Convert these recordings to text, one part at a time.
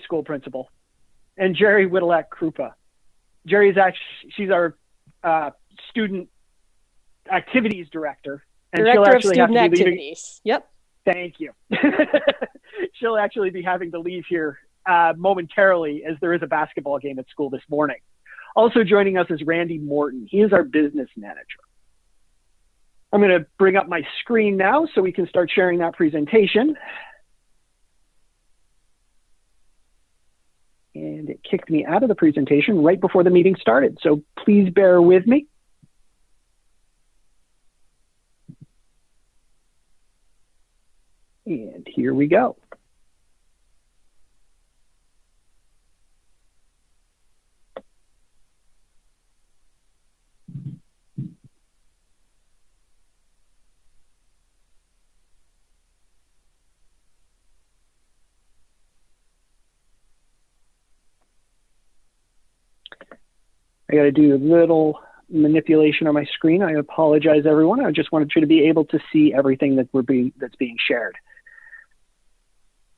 school principal, and Jerry Whittelak-Krupa. She's our student activities director. And Director she'll of Student Activities. Yep. Thank you. She'll actually be having to leave here momentarily, as there is a basketball game at school this morning. Also joining us is Randy Morton. He is our business manager. I'm going to bring up my screen now so we can start sharing that presentation. And it kicked me out of the presentation right before the meeting started, so please bear with me. And here we go. I got to do a little manipulation on my screen. I apologize, everyone. I just wanted you to be able to see everything that's being shared.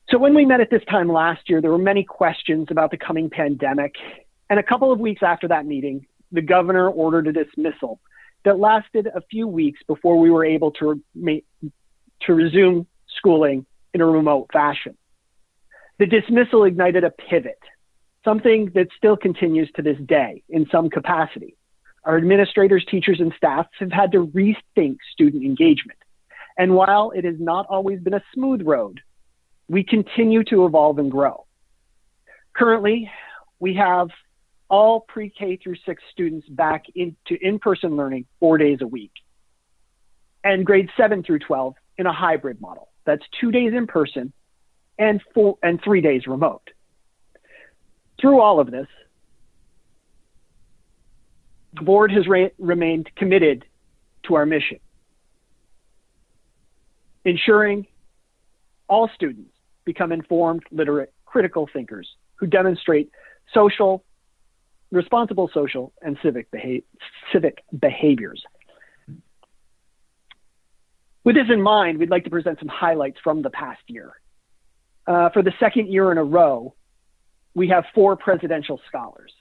So when we met at this time last year, there were many questions about the coming pandemic. And a couple of weeks after that meeting, the governor ordered a dismissal that lasted a few weeks before we were able to resume schooling in a remote fashion. The dismissal ignited a pivot, something that still continues to this day in some capacity. Our administrators, teachers, and staff have had to rethink student engagement. And while it has not always been a smooth road, we continue to evolve and grow. Currently, we have all pre-K through 6 students back into in-person learning 4 days a week, and grades 7 through 12 in a hybrid model. That's 2 days in person and 3 days remote. Through all of this, the board has remained committed to our mission, ensuring all students become informed, literate, critical thinkers who demonstrate responsible social and civic behaviors. With this in mind, we'd like to present some highlights from the past year. For the second year in a row, we have 4 presidential scholars.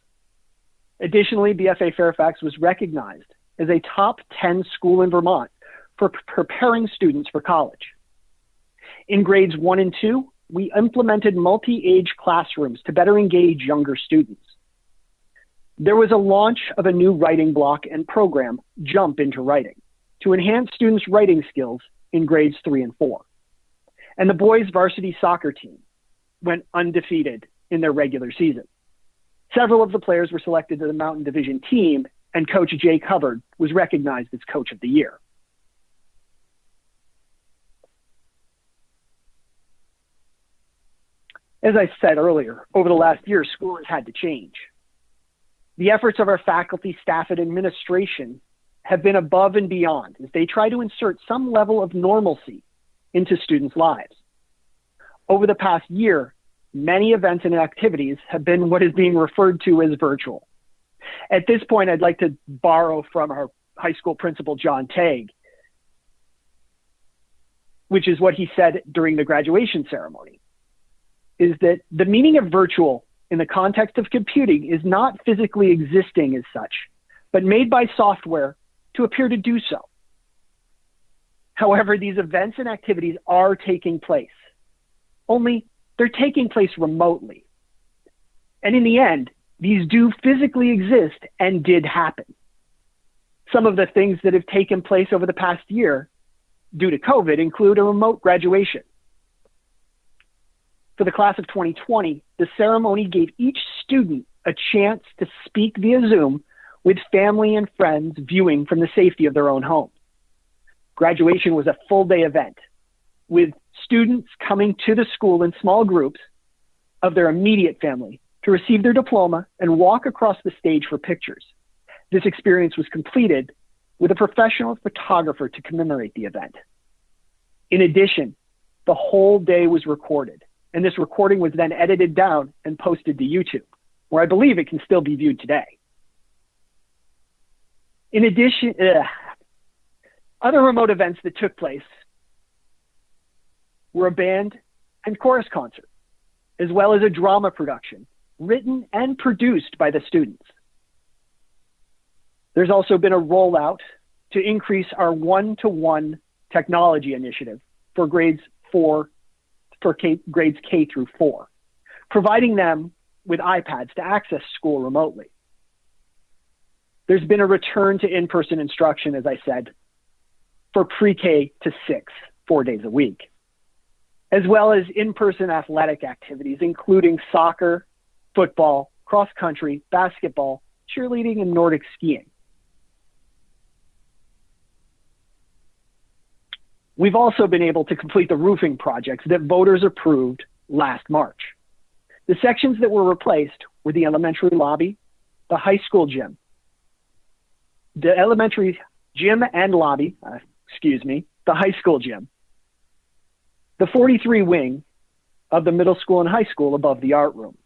Additionally, BFA Fairfax was recognized as a top 10 school in Vermont for preparing students for college. In grades 1 and 2, we implemented multi-age classrooms to better engage younger students. There was a launch of a new writing block and program, Jump into Writing, to enhance students' writing skills in grades 3 and 4. And the boys' varsity soccer team went undefeated in their regular season. Several of the players were selected to the Mountain Division team, and Coach Jake Hubbard was recognized as Coach of the Year. As I said earlier, over the last year, school has had to change. The efforts of our faculty, staff, and administration have been above and beyond as they try to insert some level of normalcy into students' lives. Over the past year, many events and activities have been what is being referred to as virtual. At this point, I'd like to borrow from our high school principal, John Tague, which is what he said during the graduation ceremony, is that the meaning of virtual in the context of computing is not physically existing as such, but made by software to appear to do so. However, these events and activities are taking place, only they're taking place remotely. And in the end, these do physically exist and did happen. Some of the things that have taken place over the past year due to COVID include a remote graduation. For the class of 2020, the ceremony gave each student a chance to speak via Zoom with family and friends viewing from the safety of their own home. Graduation was a full-day event with students coming to the school in small groups of their immediate family to receive their diploma and walk across the stage for pictures. This experience was completed with a professional photographer to commemorate the event. In addition, the whole day was recorded, and this recording was then edited down and posted to YouTube, where I believe it can still be viewed today. In addition, other remote events that took place were a band and chorus concert, as well as a drama production written and produced by the students. There's also been a rollout to increase our one-to-one technology initiative for grades K through 4, providing them with iPads to access school remotely. There's been a return to in-person instruction, as I said, for pre-K to 6, 4 days a week, as well as in-person athletic activities, including soccer, football, cross-country, basketball, cheerleading, and Nordic skiing. We've also been able to complete the roofing projects that voters approved last March. The sections that were replaced were the elementary lobby, the high school gym, the elementary gym and lobby, the high school gym, the 43 wing of the middle school and high school above the art room,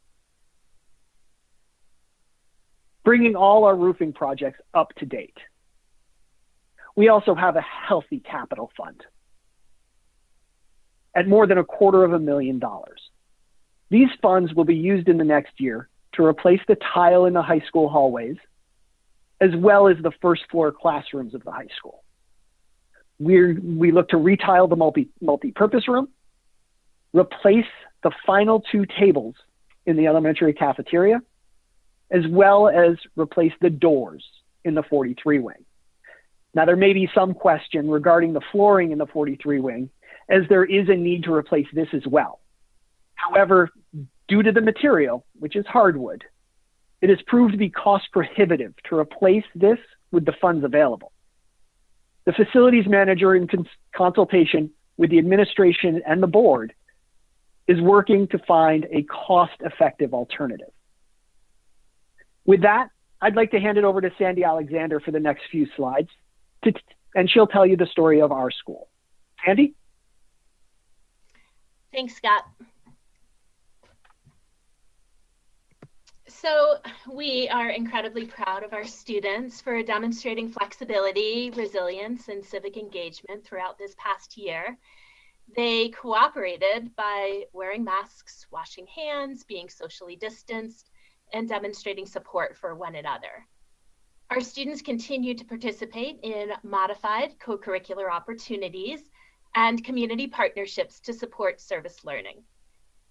bringing all our roofing projects up to date. We also have a healthy capital fund at more than $250,000. These funds will be used in the next year to replace the tile in the high school hallways, as well as the first floor classrooms of the high school. We look to retile the multi-purpose room, replace the final 2 tables in the elementary cafeteria, as well as replace the doors in the 43 wing. Now, there may be some question regarding the flooring in the 43 wing, as there is a need to replace this as well. However, due to the material, which is hardwood, it has proved to be cost prohibitive to replace this with the funds available. The facilities manager, in consultation with the administration and the board, is working to find a cost-effective alternative. With that, I'd like to hand it over to Sandy Alexander for the next few slides, and she'll tell you the story of our school. Sandy? Thanks, Scott. So we are incredibly proud of our students for demonstrating flexibility, resilience, and civic engagement throughout this past year. They cooperated by wearing masks, washing hands, being socially distanced, and demonstrating support for one another. Our students continue to participate in modified co-curricular opportunities and community partnerships to support service learning.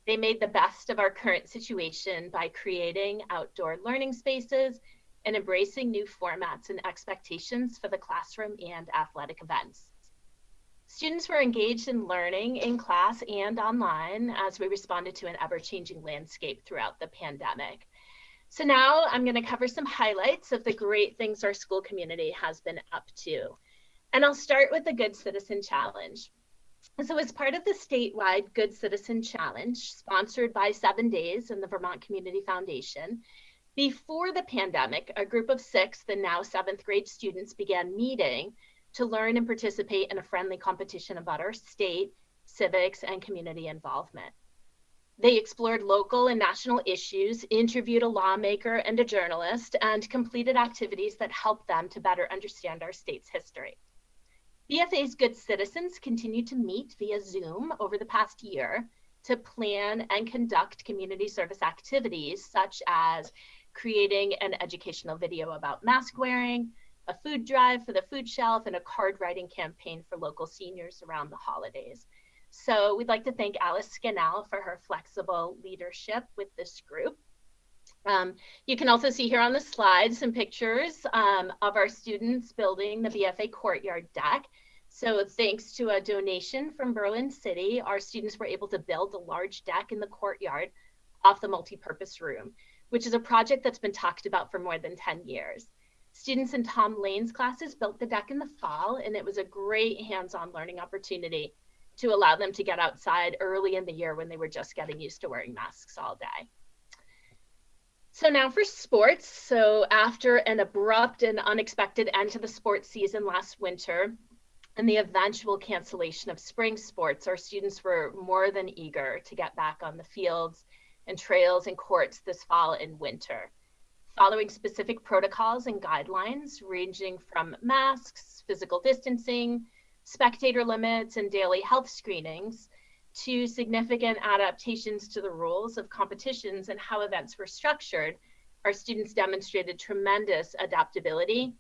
They made the best of our current situation by creating outdoor learning spaces and embracing new formats and expectations for the classroom and athletic events. Students were engaged in learning in class and online as we responded to an ever-changing landscape throughout the pandemic. So now I'm going to cover some highlights of the great things our school community has been up to. And I'll start with the Good Citizen Challenge. So as part of the statewide Good Citizen Challenge, sponsored by 7 Days and the Vermont Community Foundation, before the pandemic, a group of 6th and now 7th grade students began meeting to learn and participate in a friendly competition about our state, civics, and community involvement. They explored local and national issues, interviewed a lawmaker and a journalist, and completed activities that helped them to better understand our state's history. BFA's Good Citizens continue to meet via Zoom over the past year to plan and conduct community service activities, such as creating an educational video about mask wearing, a food drive for the food shelf, and a card writing campaign for local seniors around the holidays. So we'd like to thank Alice Scannell for her flexible leadership with this group. You can also see here on the slide some pictures of our students building the BFA courtyard deck. So thanks to a donation from Berlin City, our students were able to build a large deck in the courtyard off the multi-purpose room, which is a project that's been talked about for more than 10 years. Students in Tom Lane's classes built the deck in the fall, and it was a great hands-on learning opportunity to allow them to get outside early in the year when they were just getting used to wearing masks all day. So now for sports. So after an abrupt and unexpected end to the sports season last winter and the eventual cancellation of spring sports, our students were more than eager to get back on the fields and trails and courts this fall and winter. Following specific protocols and guidelines ranging from masks, physical distancing, spectator limits, and daily health screenings, to significant adaptations to the rules of competitions and how events were structured, our students demonstrated tremendous adaptability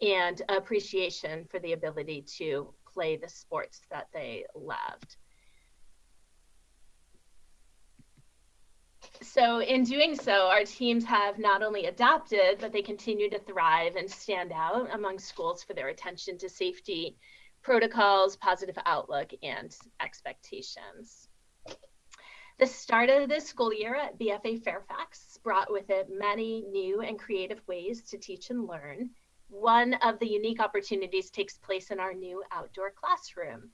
and appreciation for the ability to play the sports that they loved. So in doing so, our teams have not only adapted, but they continue to thrive and stand out among schools for their attention to safety protocols, positive outlook, and expectations. The start of this school year at BFA Fairfax brought with it many new and creative ways to teach and learn. One of the unique opportunities takes place in our new outdoor classroom.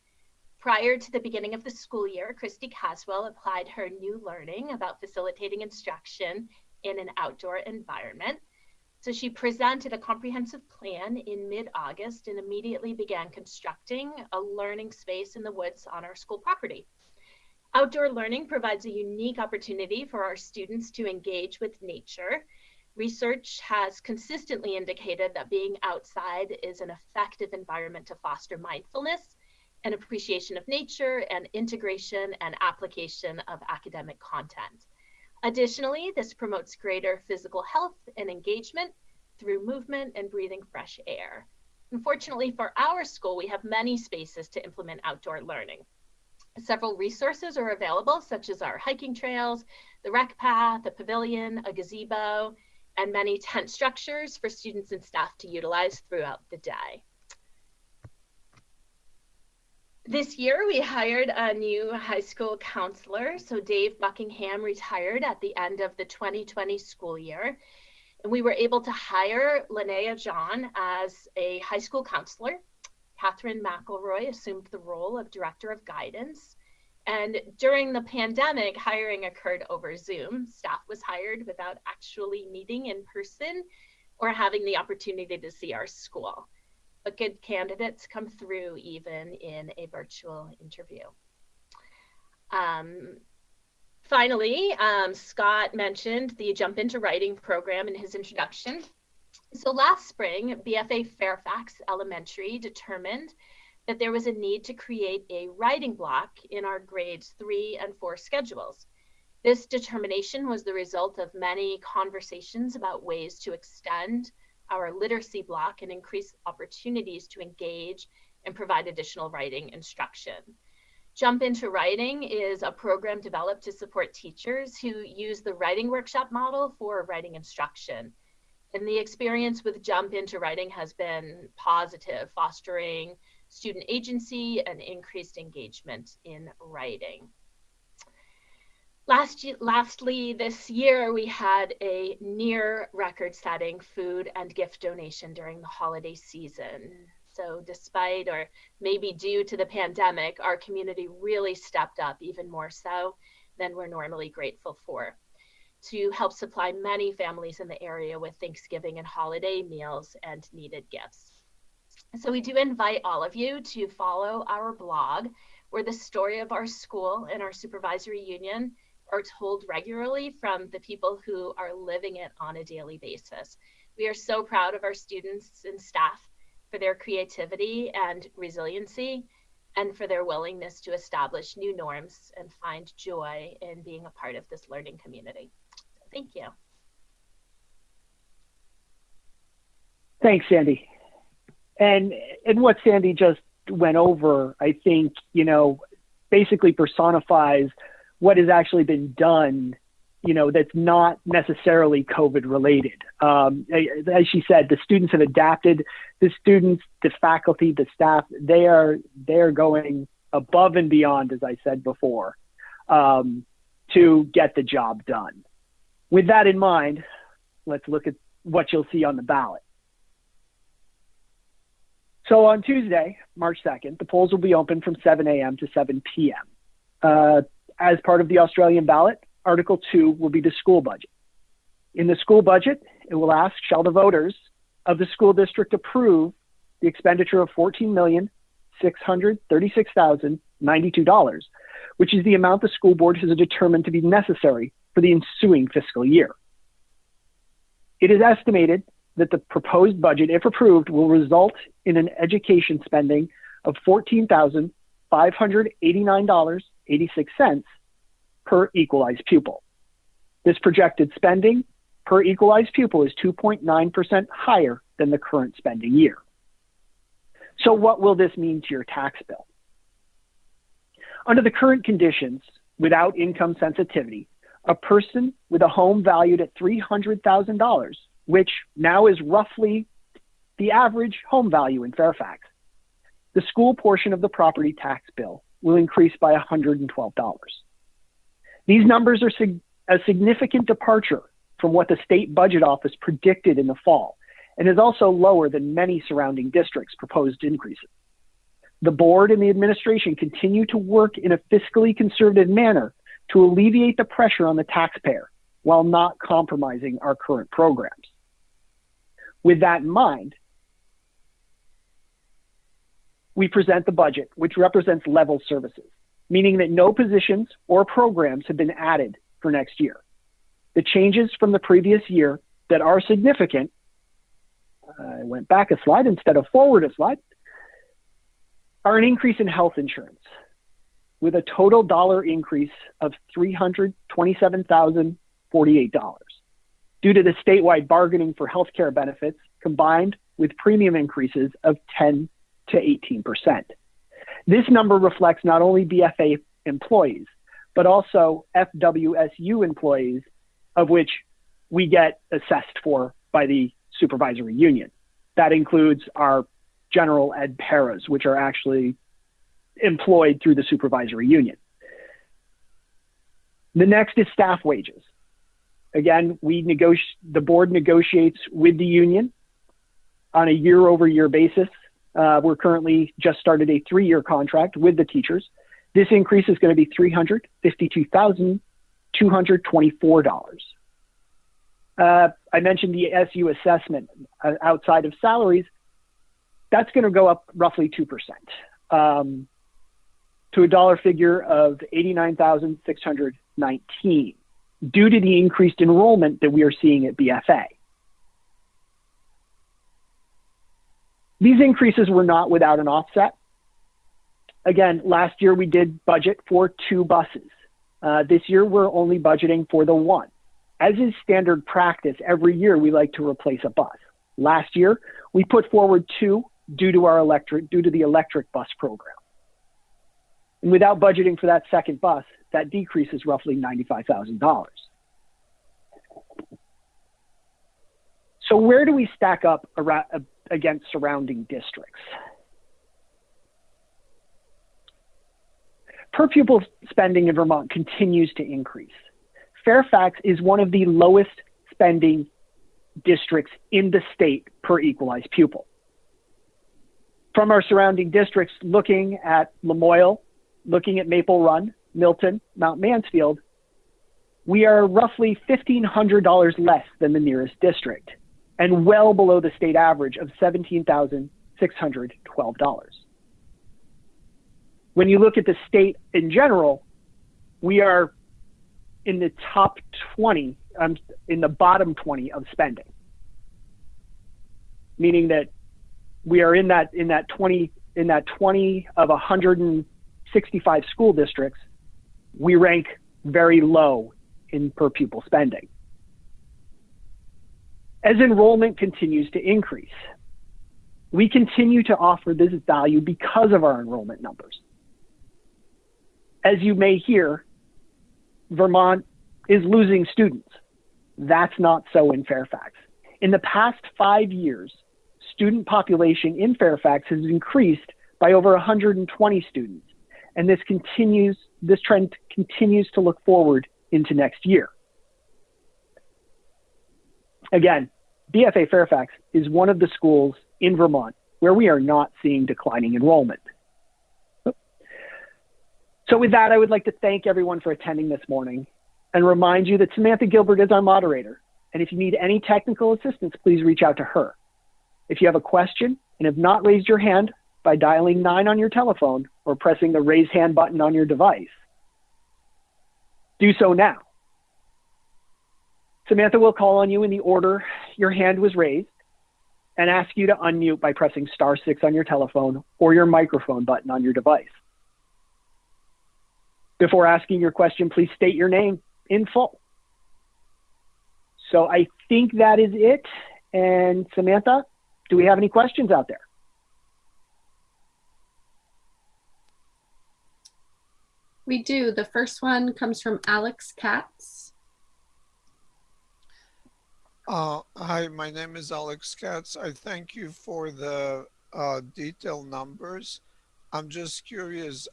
Prior to the beginning of the school year, Christy Caswell applied her new learning about facilitating instruction in an outdoor environment. So she presented a comprehensive plan in mid-August and immediately began constructing a learning space in the woods on our school property. Outdoor learning provides a unique opportunity for our students to engage with nature. Research has consistently indicated that being outside is an effective environment to foster mindfulness and appreciation of nature and integration and application of academic content. Additionally, this promotes greater physical health and engagement through movement and breathing fresh air. Unfortunately for our school, we have many spaces to implement outdoor learning. Several resources are available, such as our hiking trails, the rec path, a pavilion, a gazebo, and many tent structures for students and staff to utilize throughout the day. This year, we hired a new high school counselor. So Dave Buckingham retired at the end of the 2020 school year. And we were able to hire Linnea John as a high school counselor. Catherine McElroy assumed the role of director of guidance. And during the pandemic, hiring occurred over Zoom. Staff was hired without actually meeting in person or having the opportunity to see our school. But good candidates come through even in a virtual interview. Finally, Scott mentioned the Jump Into Writing program in his introduction. So last spring, BFA Fairfax Elementary determined that there was a need to create a writing block in our grades 3 and 4 schedules. This determination was the result of many conversations about ways to extend our literacy block and increase opportunities to engage and provide additional writing instruction. Jump Into Writing is a program developed to support teachers who use the writing workshop model for writing instruction. And the experience with Jump Into Writing has been positive, fostering student agency and increased engagement in writing. Lastly, this year, we had a near record-setting food and gift donation during the holiday season. So despite, or maybe due to the pandemic, our community really stepped up even more so than we're normally grateful for to help supply many families in the area with Thanksgiving and holiday meals and needed gifts. So we do invite all of you to follow our blog, where the story of our school and our supervisory union are told regularly from the people who are living it on a daily basis. We are so proud of our students and staff for their creativity and resiliency, and for their willingness to establish new norms and find joy in being a part of this learning community. So thank you. Thanks, Sandy. And what Sandy just went over, I think, basically personifies what has actually been done, that's not necessarily COVID related. As she said, the students have adapted. The students, the faculty, the staff, they are going above and beyond, as I said before, to get the job done. With that in mind, let's look at what you'll see on the ballot. So on Tuesday, March 2nd, the polls will be open from 7 a.m. to 7 p.m. As part of the Australian ballot, Article 2 will be the school budget. In the school budget, it will ask, shall the voters of the school district approve the expenditure of $14,636,092, which is the amount the school board has determined to be necessary for the ensuing fiscal year. It is estimated that the proposed budget, if approved, will result in an education spending of $14,589 $2.86 per equalized pupil. This projected spending per equalized pupil is 2.9% higher than the current spending year. So what will this mean to your tax bill? Under the current conditions, without income sensitivity, a person with a home valued at $300,000, which now is roughly the average home value in Fairfax, the school portion of the property tax bill will increase by $112. These numbers are a significant departure from what the state budget office predicted in the fall, and is also lower than many surrounding districts' proposed increases. The board and the administration continue to work in a fiscally conservative manner to alleviate the pressure on the taxpayer while not compromising our current programs. With that in mind, we present the budget, which represents level services, meaning that no positions or programs have been added for next year. The changes from the previous year that are significant, I went back a slide instead of forward a slide, are an increase in health insurance with a total dollar increase of $327,048 due to the statewide bargaining for healthcare benefits combined with premium increases of 10 to 18%. This number reflects not only BFA employees, but also FWSU employees, of which we get assessed for by the supervisory union. That includes our general ed paras, which are actually employed through the supervisory union. The next is staff wages. Again, the board negotiates with the union on a year-over-year basis. We're currently just started a 3-year contract with the teachers. This increase is going to be $352,224. I mentioned the SU assessment outside of salaries. That's going to go up roughly 2% to a dollar figure of $89,619 due to the increased enrollment that we are seeing at BFA. These increases were not without an offset. Again, last year we did budget for 2 buses. This year we're only budgeting for the 1. As is standard practice, every year we like to replace a bus. Last year we put forward 2 due to the electric bus program. And without budgeting for that second bus, that decrease is roughly $95,000. So where do we stack up against surrounding districts? Per pupil spending in Vermont continues to increase. Fairfax is one of the lowest spending districts in the state per equalized pupil. From our surrounding districts, looking at Lamoille, looking at Maple Run, Milton, Mount Mansfield, we are roughly $1,500 less than the nearest district and well below the state average of $17,612. When you look at the state in general, we are in the top 20, in the bottom 20 of spending, meaning that we are in that 20 of 165 school districts. We rank very low in per pupil spending. As enrollment continues to increase, we continue to offer this value because of our enrollment numbers. As you may hear, Vermont is losing students. That's not so in Fairfax. In the past 5 years, student population in Fairfax has increased by over 120 students, and this trend continues to look forward into next year. Again, BFA Fairfax is one of the schools in Vermont where we are not seeing declining enrollment. So with that, I would like to thank everyone for attending this morning and remind you that Samantha Gilbert is our moderator. And if you need any technical assistance, please reach out to her. If you have a question and have not raised your hand by dialing 9 on your telephone or pressing the raise hand button on your device, do so now. Samantha will call on you in the order your hand was raised and ask you to unmute by pressing *6 on your telephone or your microphone button on your device. Before asking your question, please state your name in full. So I think that is it. And Samantha, do we have any questions out there? We do. The first one comes from Alex Katz. Hi, my name is Alex Katz. I thank you for the detailed numbers. I'm just curious,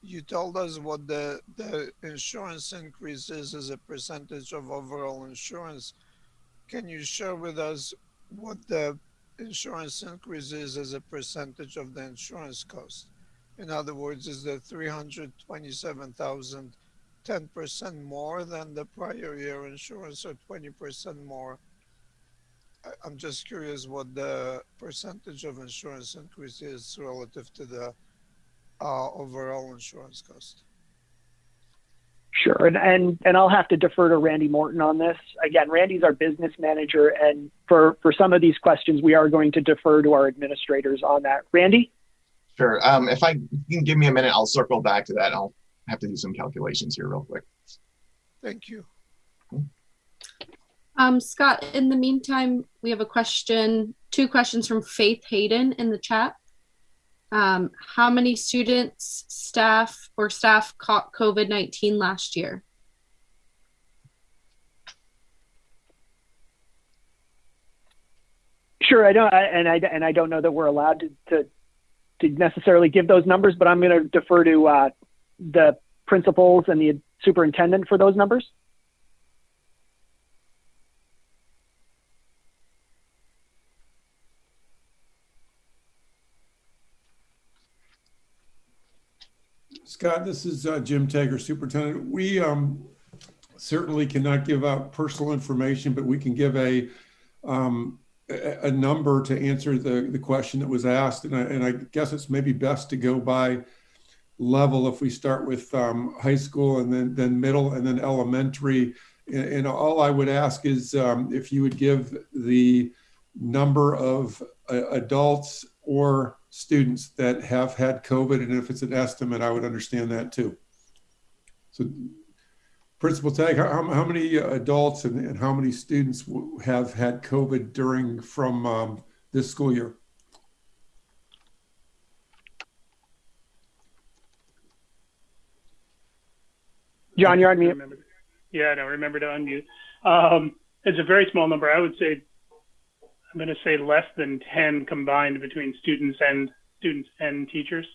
you told us what the insurance increase is as a percentage of overall insurance. Can you share with us what the insurance increase is as a percentage of the insurance cost? In other words, is the 327,000 10% more than the prior year insurance or 20% more? I'm just curious what the percentage of insurance increase is relative to the overall insurance cost. Sure, and I'll have to defer to Randy Morton on this. Again, Randy's our business manager, and for some of these questions, we are going to defer to our administrators on that. Randy? Sure. If you can give me a minute, I'll circle back to that. I'll have to do some calculations here real quick. Thank you. Scott, in the meantime, we have two questions from Faith Hayden in the chat. How many students, staff caught COVID-19 last year? Sure, I don't know that we're allowed to necessarily give those numbers, but I'm going to defer to the principals and the superintendent for those numbers. Scott, this is Jim Tager, superintendent. We certainly cannot give out personal information, but we can give a number to answer the question that was asked. And I guess it's maybe best to go by level if we start with high school and then middle and then elementary. And all I would ask is if you would give the number of adults or students that have had COVID, and if it's an estimate, I would understand that too. So Principal Tag, how many adults and how many students have had COVID from this school year? John, you're on mute. Yeah, I don't remember to unmute. It's a very small number. I'm going to say less than 10 combined between students and teachers.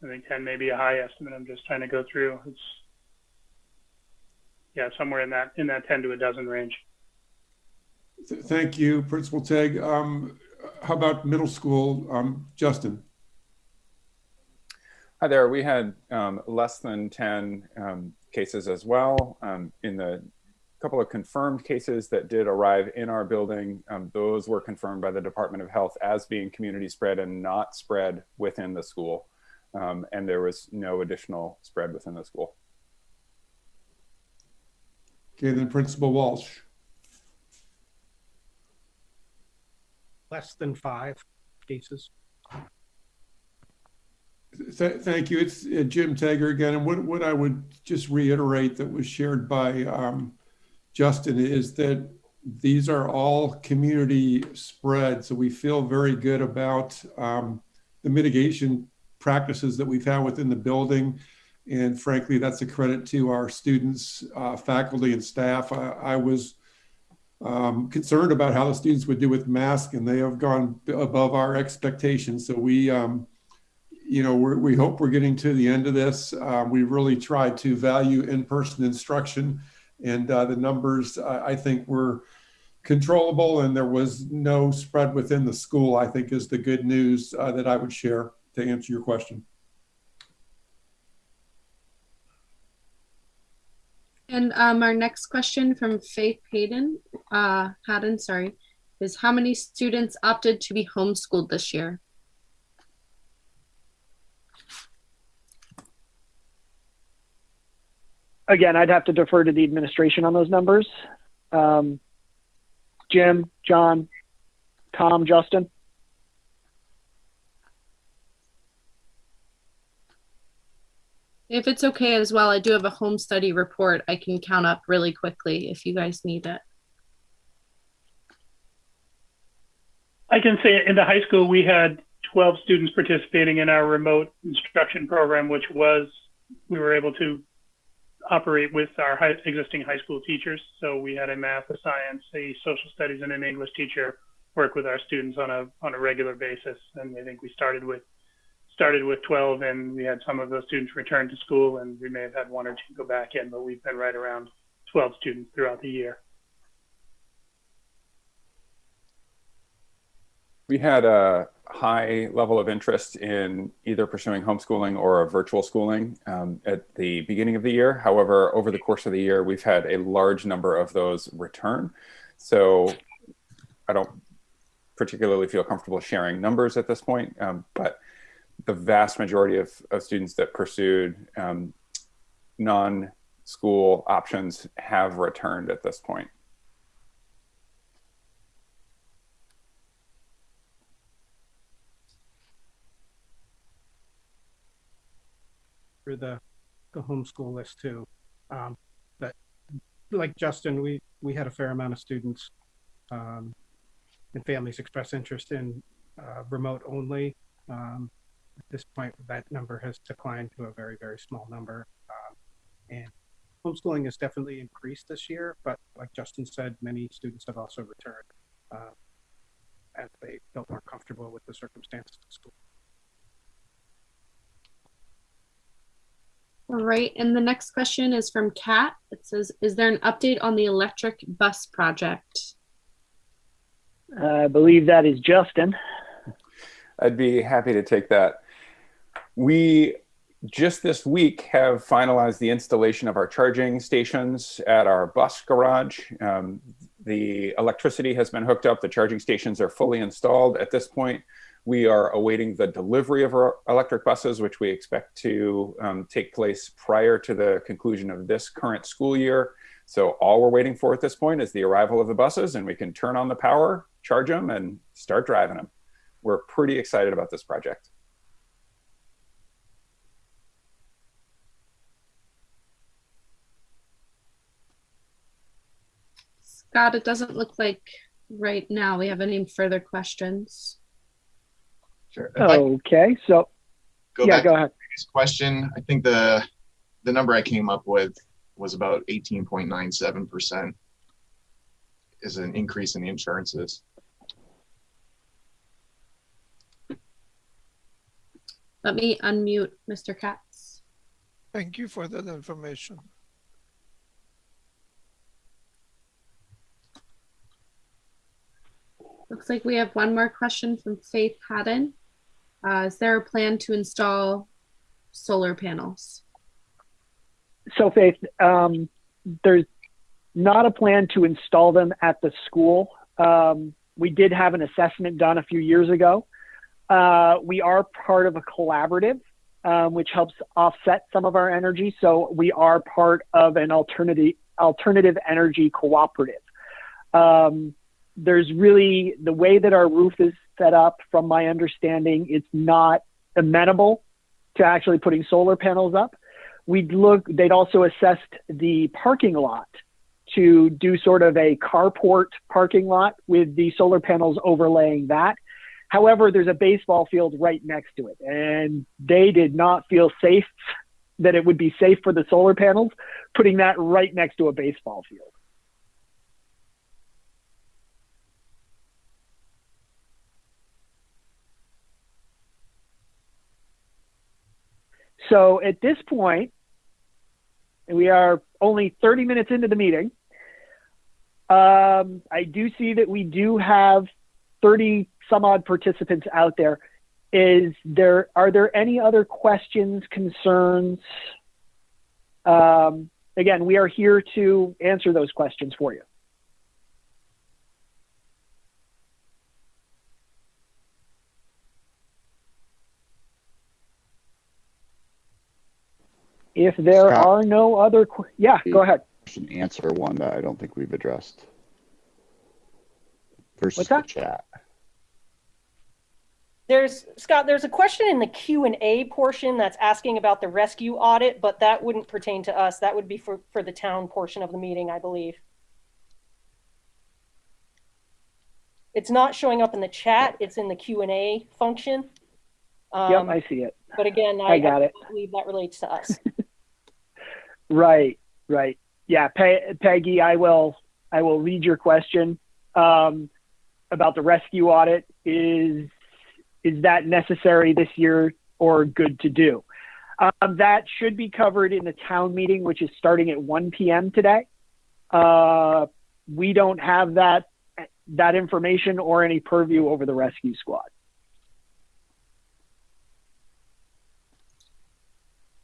I think 10 may be a high estimate. I'm just trying to go through. It's somewhere in that 10 to a dozen range. Thank you, Principal Tag. How about middle school, Justin? Hi there. We had less than 10 cases as well. In the couple of confirmed cases that did arrive in our building, those were confirmed by the Department of Health as being community spread and not spread within the school. And there was no additional spread within the school. Okay, then Principal Walsh. Less than 5 cases. Thank you. It's Jim Tager again. And what I would just reiterate that was shared by Justin is that these are all community spread. So we feel very good about the mitigation practices that we've had within the building. And frankly, that's a credit to our students, faculty, and staff. I was concerned about how the students would do with masks, and they have gone above our expectations. So we hope we're getting to the end of this. We really tried to value in-person instruction, and the numbers, I think, were controllable, and there was no spread within the school, I think, is the good news that I would share to answer your question. And our next question from Faith Haddon, is how many students opted to be homeschooled this year? Again, I'd have to defer to the administration on those numbers. Jim, John, Tom, Justin. If it's okay as well, I do have a home study report I can count up really quickly if you guys need it. I can say in the high school, we had 12 students participating in our remote instruction program, which was, we were able to operate with our existing high school teachers. So we had a math, a science, a social studies, and an English teacher work with our students on a regular basis. And I think we started with 12, and we had some of those students return to school, and we may have had one or two go back in, but we've been right around 12 students throughout the year. We had a high level of interest in either pursuing homeschooling or virtual schooling at the beginning of the year. However, over the course of the year, we've had a large number of those return. So I don't particularly feel comfortable sharing numbers at this point, but the vast majority of students that pursued non-school options have returned at this point. For the homeschool list too, but like Justin, we had a fair amount of students and families express interest in remote only. At this point, that number has declined to a very, very small number. And homeschooling has definitely increased this year, but like Justin said, many students have also returned as they felt more comfortable with the circumstances of school. All right, and the next question is from Kat. It says, is there an update on the electric bus project? I believe that is Justin. I'd be happy to take that. We just this week have finalized the installation of our charging stations at our bus garage. The electricity has been hooked up. The charging stations are fully installed. At this point, we are awaiting the delivery of our electric buses, which we expect to take place prior to the conclusion of this current school year. So all we're waiting for at this point is the arrival of the buses, and we can turn on the power, charge them, and start driving them. We're pretty excited about this project. Scott, it doesn't look like right now we have any further questions. Sure. Okay, so go yeah, back go to ahead. the previous question. I think the number I came up with was about 18.97% is an increase in the insurances. Let me unmute Mr. Katz. Thank you for that information. Looks like we have one more question from Faith Haddon. Is there a plan to install solar panels? So Faith, there's not a plan to install them at the school. We did have an assessment done a few years ago. We are part of a collaborative, which helps offset some of our energy. So we are part of an alternative energy cooperative. There's really, the way that our roof is set up, from my understanding, it's not amenable to actually putting solar panels up. They'd also assessed the parking lot to do sort of a carport parking lot with the solar panels overlaying that. However, there's a baseball field right next to it, and they did not feel safe, that it would be safe for the solar panels, putting that right next to a baseball field. So at this point, we are only 30 minutes into the meeting. I do see that we do have 30 some odd participants out there. Are there any other questions, concerns? Again, we are here to answer those questions for you. If there Scott, are no other, yeah, go ahead. Answer one that I don't think we've addressed. Versus What's that? the chat. Scott, there's a question in the Q&A portion that's asking about the rescue audit, but that wouldn't pertain to us. That would be for the town portion of the meeting, I believe. It's not showing up in the chat. It's in the Q&A function. Yep, I see it. But again, I got it. believe that relates to us. Right. Yeah, Peggy, I will read your question about the rescue audit. Is that necessary this year or good to do? That should be covered in the town meeting, which is starting at 1 p.m. today. We don't have that information or any purview over the rescue squad.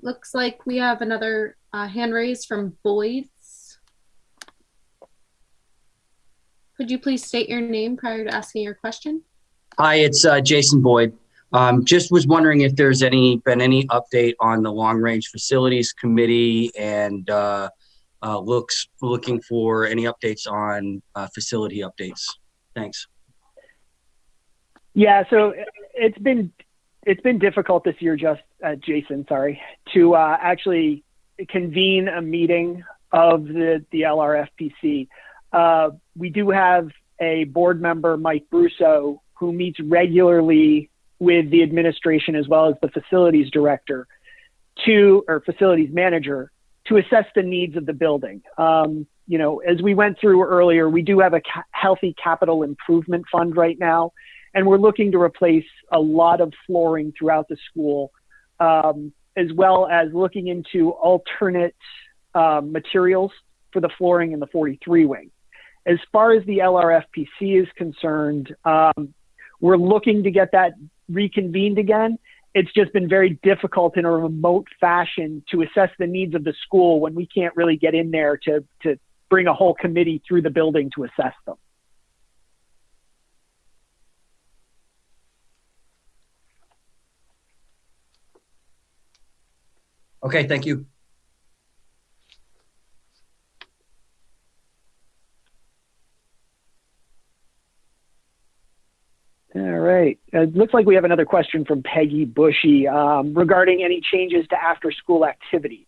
Looks like we have another hand raised from Boyd's. Could you please state your name prior to asking your question? Hi, it's Jason Boyd. Just was wondering if there's been any update on the Long Range Facilities Committee and looking for any updates on facility updates. Thanks. Yeah, so it's been difficult this year, Jason, to actually convene a meeting of the LRFPC. We do have a board member, Mike Brusso, who meets regularly with the administration as well as the facilities director or facilities manager to assess the needs of the building. As we went through earlier, we do have a healthy capital improvement fund right now, and we're looking to replace a lot of flooring throughout the school, as well as looking into alternate materials for the flooring in the 43 wing. As far as the LRFPC is concerned, we're looking to get that reconvened again. It's just been very difficult in a remote fashion to assess the needs of the school when we can't really get in there to bring a whole committee through the building to assess them. Okay, thank you. All right. It looks like we have another question from Peggy Bushy regarding any changes to after-school activities.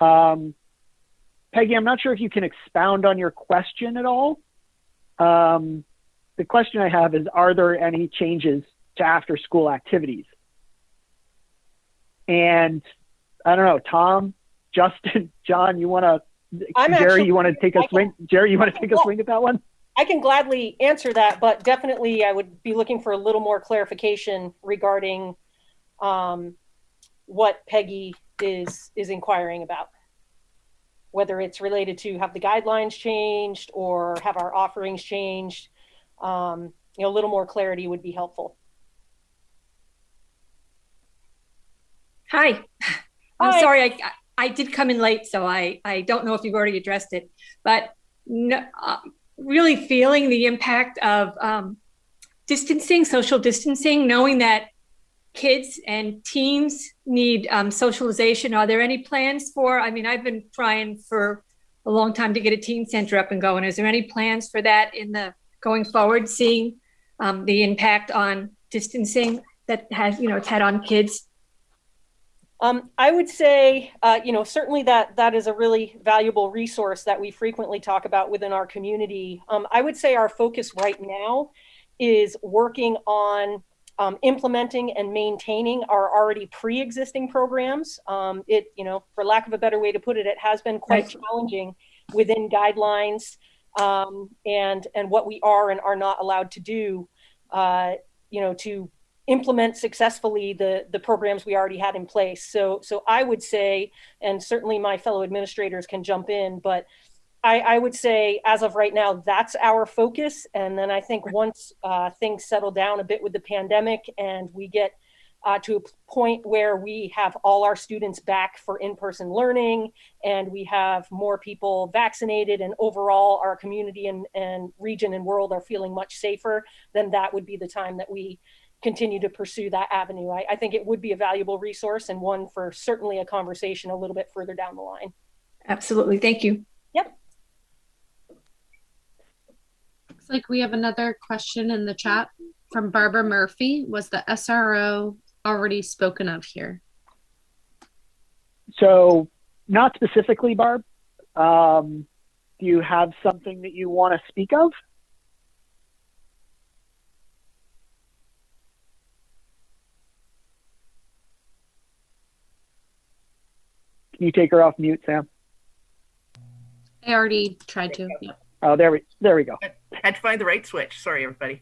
Peggy, I'm not sure if you can expound on your question at all. The question I have is, are there any changes to after-school activities? And I don't know, Tom, Justin, John, you want to take a swing? Jerry, you want to take a swing at that one? I can gladly answer that, but definitely I would be looking for a little more clarification regarding what Peggy is inquiring about. Whether it's related to have the guidelines changed or have our offerings changed, a little more clarity would be helpful. Hi. I'm sorry, I did come in late, so I don't know if you've already addressed it, but no, really feeling the impact of distancing, social distancing, knowing that kids and teens need socialization. Are there any plans for, I've been trying for a long time to get a teen center up and going. Is there any plans for that going forward, seeing the impact on distancing that it's had on kids? I would say, certainly that is a really valuable resource that we frequently talk about within our community. I would say our focus right now is working on implementing and maintaining our already pre-existing programs. For lack of a better way to put it, it has been quite challenging within guidelines and what we are and are not allowed to do, to implement successfully the programs we already had in place. So I would say, and certainly my fellow administrators can jump in, but I would say as of right now, that's our focus. And then I think once things settle down a bit with the pandemic and we get to a point where we have all our students back for in-person learning and we have more people vaccinated and overall our community and region and world are feeling much safer, then that would be the time that we continue to pursue that avenue. I think it would be a valuable resource and one for certainly a conversation a little bit further down the line. Absolutely. Thank you. Yep. Looks like we have another question in the chat from Barbara Murphy. Was the SRO already spoken of here? So not specifically, Barb. Do you have something that you want to speak of? Can you take her off mute, Sam? I already tried to. Yeah. Oh, there we go. I had to find the right switch. Sorry, everybody.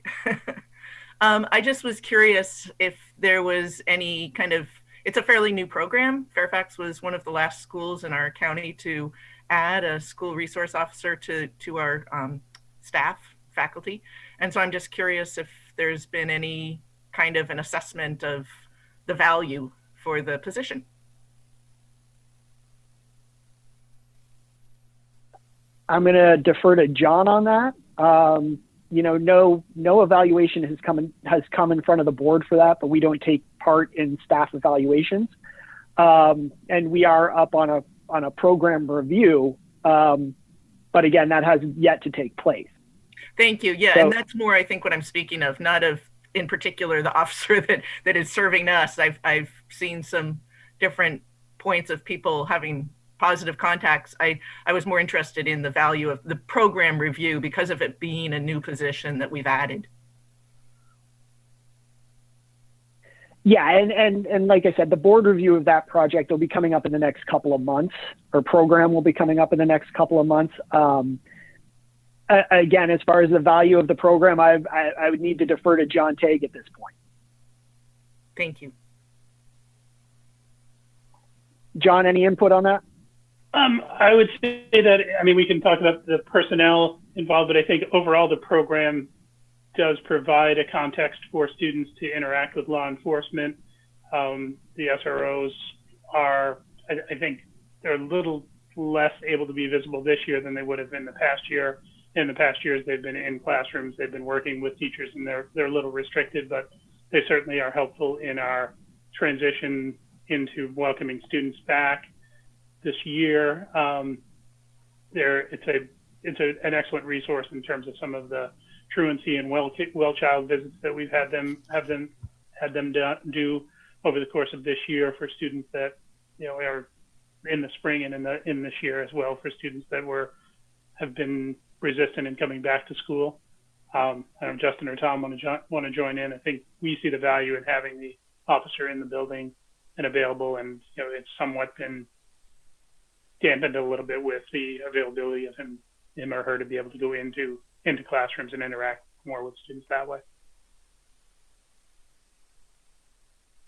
I just was curious if there was any kind of, it's a fairly new program. Fairfax was one of the last schools in our county to add a school resource officer to our staff, faculty. And so I'm just curious if there's been any kind of an assessment of the value for the position. I'm going to defer to John on that. You know, no evaluation has come in front of the board for that, but we don't take part in staff evaluations. And we are up on a program review, but again, that has yet to take place. Thank you. Yeah, So, and that's more, I think, what I'm speaking of, not of in particular the officer that is serving us. I've seen some different points of people having positive contacts. I was more interested in the value of the program review because of it being a new position that we've added. Yeah, and like I said, the board review of that project will be coming up in the next couple of months, or program will be coming up in the next couple of months. Again, as far as the value of the program, I would need to defer to John Tague at this point. Thank you. John, any input on that? I would say that, I mean, we can talk about the personnel involved, but I think overall the program does provide a context for students to interact with law enforcement. The SROs are, I think, they're a little less able to be visible this year than they would have been the past year. In the past years, they've been in classrooms, they've been working with teachers, and they're a little restricted, but they certainly are helpful in our transition into welcoming students back. This year, it's an excellent resource in terms of some of the truancy and well child visits that we've had them do over the course of this year for students that are in the spring and in this year as well for students that have been resistant in coming back to school. I don't know, Justin or Tom want to join in. I think we see the value in having the officer in the building and available, and it's somewhat been dampened a little bit with the availability of him or her to be able to go into classrooms and interact more with students that way.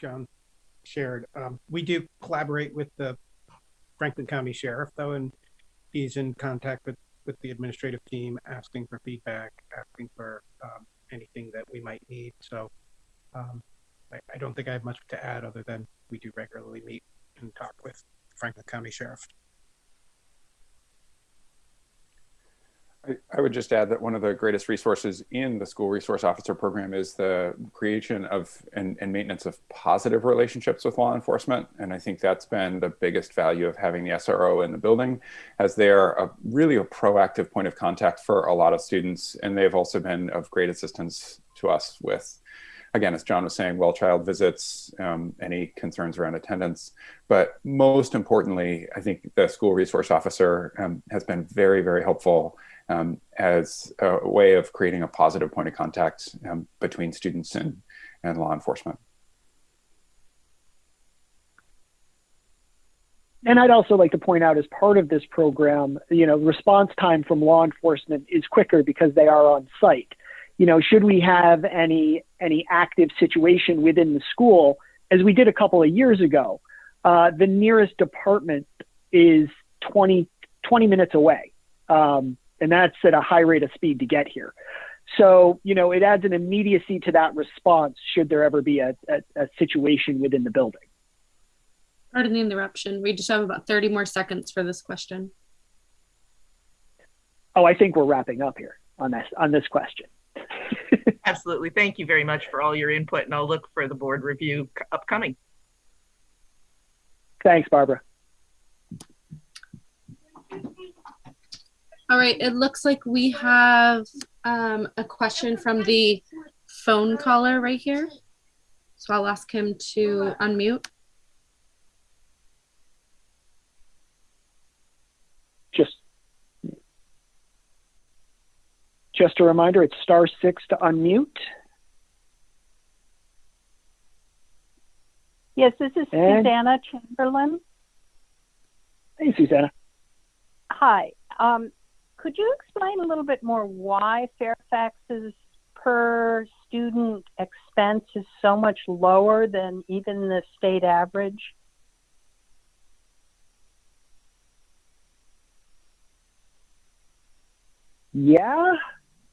John shared. We do collaborate with the Franklin County Sheriff, though, and he's in contact with the administrative team, asking for feedback, asking for anything that we might need. So I don't think I have much to add other than we do regularly meet and talk with Franklin County Sheriff. I would just add that one of the greatest resources in the school resource officer program is the creation of and maintenance of positive relationships with law enforcement. And I think that's been the biggest value of having the SRO in the building, as they're really a proactive point of contact for a lot of students. And they've also been of great assistance to us with, again, as John was saying, well child visits, any concerns around attendance. But most importantly, I think the school resource officer has been very, very helpful as a way of creating a positive point of contact between students and law enforcement. And I'd also like to point out, as part of this program, response time from law enforcement is quicker because they are on site. Should we have any active situation within the school, as we did a couple of years ago, the nearest department is 20 minutes away. And that's at a high rate of speed to get here. So, it adds an immediacy to that response should there ever be a situation within the building. Pardon the interruption. We just have about 30 more seconds for this question. Oh, I think we're wrapping up here on this question. Absolutely. Thank you very much for all your input, and I'll look for the board review upcoming. Thanks, Barbara. All right, it looks like we have a question from the phone caller right here. So I'll ask him to unmute. Just a reminder, it's *6 to unmute. Yes, this is Susanna Chamberlain. Hey, Susanna. Hi. Could you explain a little bit more why Fairfax's per student expense is so much lower than even the state average? Yeah.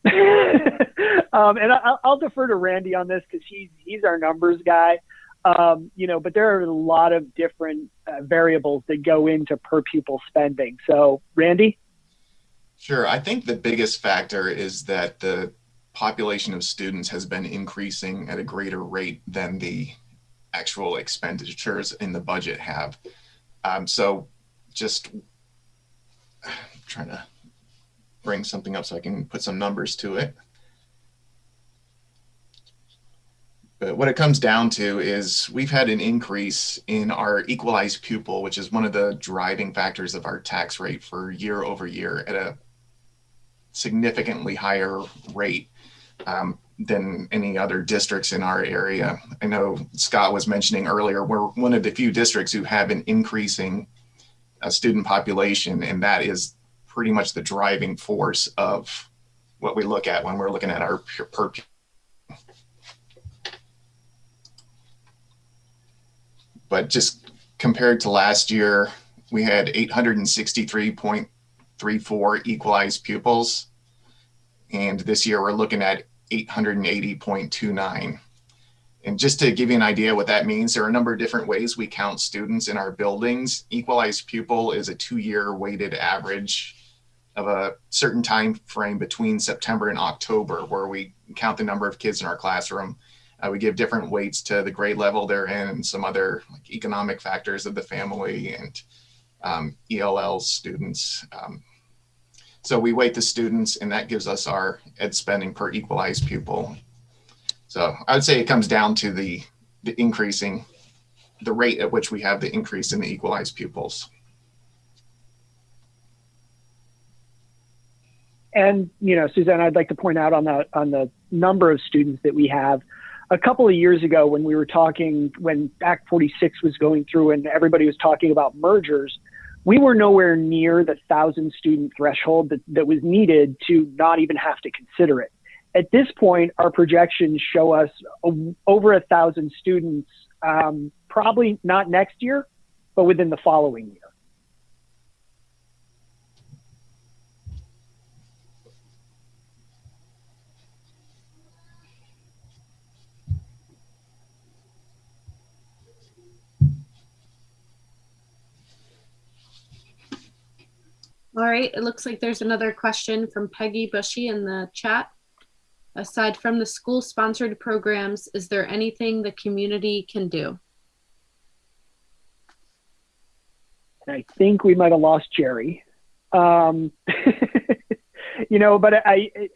And I'll defer to Randy on this because he's our numbers guy. But there are a lot of different variables that go into per pupil spending. So, Randy? Sure. I think the biggest factor is that the population of students has been increasing at a greater rate than the actual expenditures in the budget have. So just trying to bring something up so I can put some numbers to it. But what it comes down to is we've had an increase in our equalized pupil, which is one of the driving factors of our tax rate for year over year at a significantly higher rate than any other districts in our area. I know Scott was mentioning earlier, we're one of the few districts who have an increasing student population, and that is pretty much the driving force of what we look at when we're looking at our per pupil. But just compared to last year, we had 863.34 equalized pupils. And this year we're looking at 880.29. And just to give you an idea what that means, there are a number of different ways we count students in our buildings. Equalized pupil is a 2-year weighted average of a certain time frame between September and October, where we count the number of kids in our classroom. We give different weights to the grade level they're in and some other economic factors of the family and ELL students. So we weight the students, and that gives us our ed spending per equalized pupil. So I would say it comes down to the increasing, the rate at which we have the increase in the equalized pupils. And, Suzanne, I'd like to point out on the number of students that we have. A couple of years ago when we were talking, when Act 46 was going through and everybody was talking about mergers, we were nowhere near the 1,000 student threshold that was needed to not even have to consider it. At this point, our projections show us over 1,000 students, probably not next year, but within the following year. All right, it looks like there's another question from Peggy Bushy in the chat. Aside from the school-sponsored programs, is there anything the community can do? I think we might have lost Jerry. But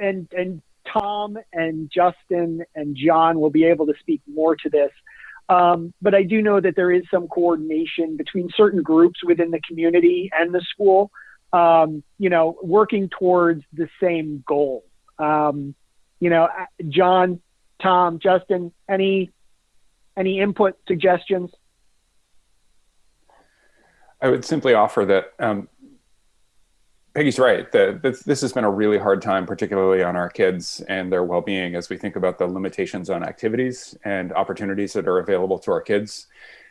and Tom and Justin and John will be able to speak more to this. But I do know that there is some coordination between certain groups within the community and the school, working towards the same goal. John, Tom, Justin, any input, suggestions? I would simply offer that Peggy's right. This has been a really hard time, particularly on our kids and their well-being, as we think about the limitations on activities and opportunities that are available to our kids.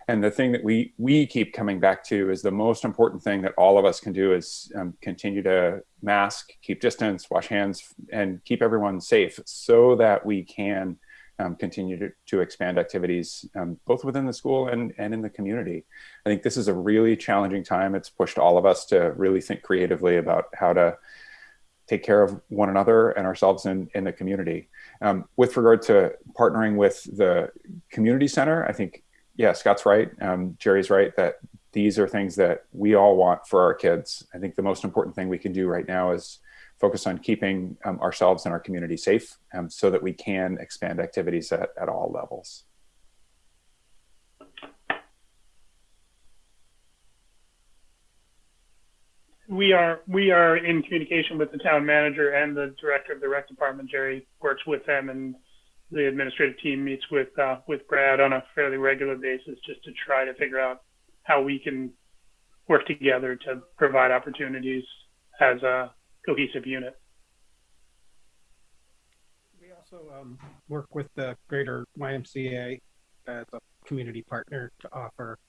And the thing that we keep coming back to is the most important thing that all of us can do is continue to mask, keep distance, wash hands, and keep everyone safe so that we can continue to expand activities both within the school and in the community. I think this is a really challenging time. It's pushed all of us to really think creatively about how to take care of one another and ourselves in the community. With regard to partnering with the community center, I think, yeah, Scott's right. Jerry's right that these are things that we all want for our kids. I think the most important thing we can do right now is focus on keeping ourselves and our community safe so that we can expand activities at all levels. We are in communication with the town manager and the director of the rec department. Jerry works with them, and the administrative team meets with Brad on a fairly regular basis just to try to figure out how we can work together to provide opportunities as a cohesive unit. We also work with the greater YMCA as a community partner to offer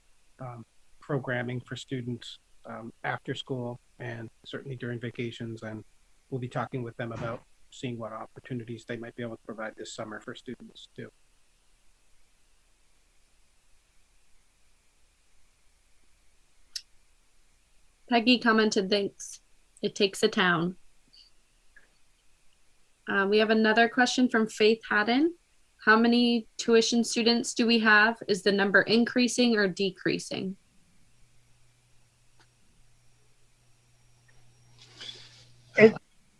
programming for students after school and certainly during vacations, and we'll be talking with them about seeing what opportunities they might be able to provide this summer for students too. Peggy commented, thanks. It takes a town. We have another question from Faith Haddon. How many tuition students do we have? Is the number increasing or decreasing?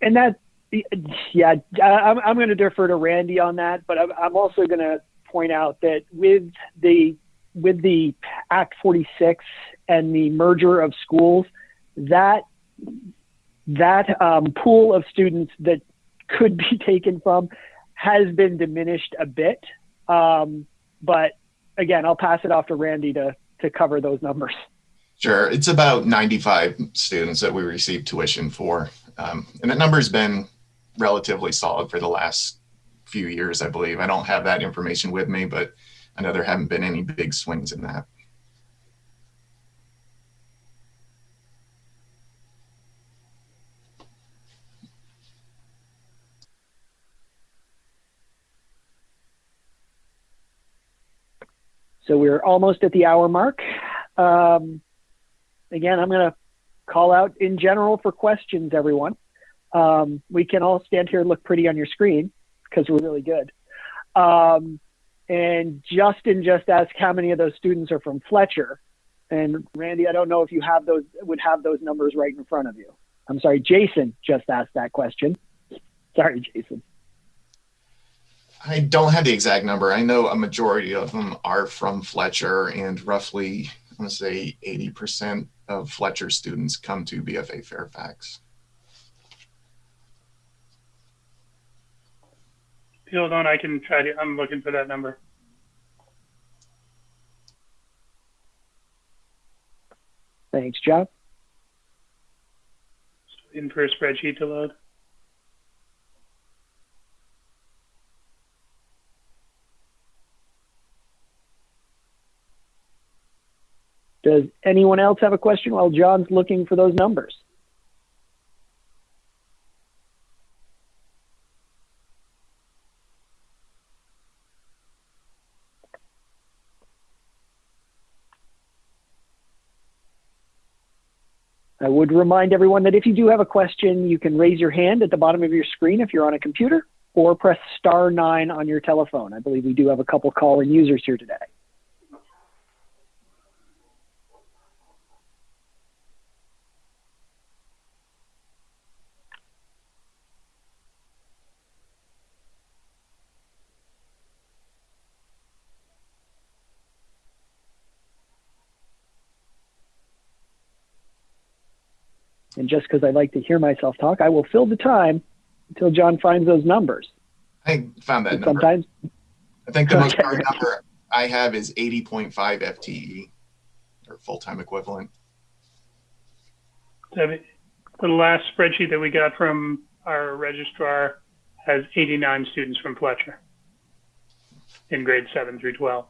And that, yeah, I'm going to defer to Randy on that, but I'm also going to point out that with the Act 46 and the merger of schools, that pool of students that could be taken from has been diminished a bit. But again, I'll pass it off to Randy to cover those numbers. Sure. It's about 95 students that we receive tuition for. And that number's been relatively solid for the last few years, I believe. I don't have that information with me, but I know there haven't been any big swings in that. So we're almost at the hour mark. Again, I'm going to call out in general for questions, everyone. We can all stand here and look pretty on your screen because we're really good. And Justin just asked how many of those students are from Fletcher. And Randy, I don't know if you would have those numbers right in front of you. I'm sorry, Jason just asked that question. Sorry, Jason. I don't have the exact number. I know a majority of them are from Fletcher, and roughly, I'm going to say 80% of Fletcher students come to BFA Fairfax. Hold on, I can try to, I'm looking for that number. Thanks, John. In for a spreadsheet to load. Does anyone else have a question while John's looking for those numbers? I would remind everyone that if you do have a question, you can raise your hand at the bottom of your screen if you're on a computer, or press *9 on your telephone. I believe we do have a couple call-in users here today. And just because I like to hear myself talk, I will fill the time until John finds those numbers. I found that number. Sometimes. I think the most current number I have is 80.5 FTE, or full-time equivalent. The last spreadsheet that we got from our registrar has 89 students from Fletcher in grades 7 through 12.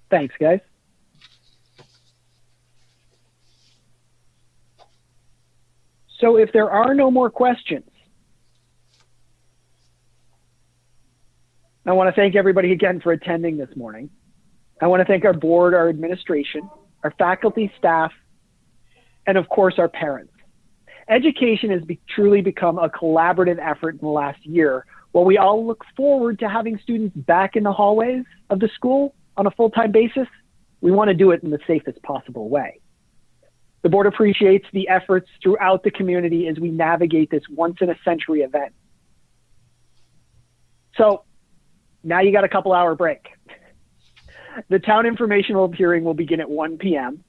Thanks, guys. So if there are no more questions, I want to thank everybody again for attending this morning. I want to thank our board, our administration, our faculty, staff, and of course, our parents. Education has truly become a collaborative effort in the last year, while we all look forward to having students back in the hallways of the school on a full-time basis. we want to do it in the safest possible way. The board appreciates the efforts throughout the community as we navigate this once-in-a-century event. So now you got a couple-hour break. The town informational hearing will begin at 1 p.m.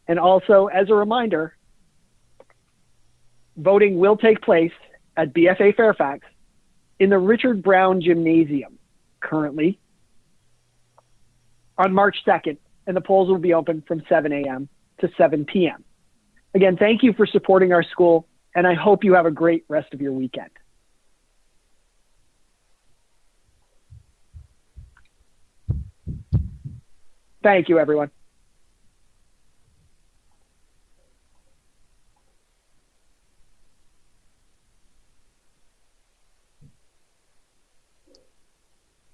And also, as a reminder, voting will take place at BFA Fairfax in the Richard Brown Gymnasium currently on March 2nd, and the polls will be open from 7 a.m. to 7 p.m. Again, thank you for supporting our school, and I hope you have a great rest of your weekend. Thank you, everyone.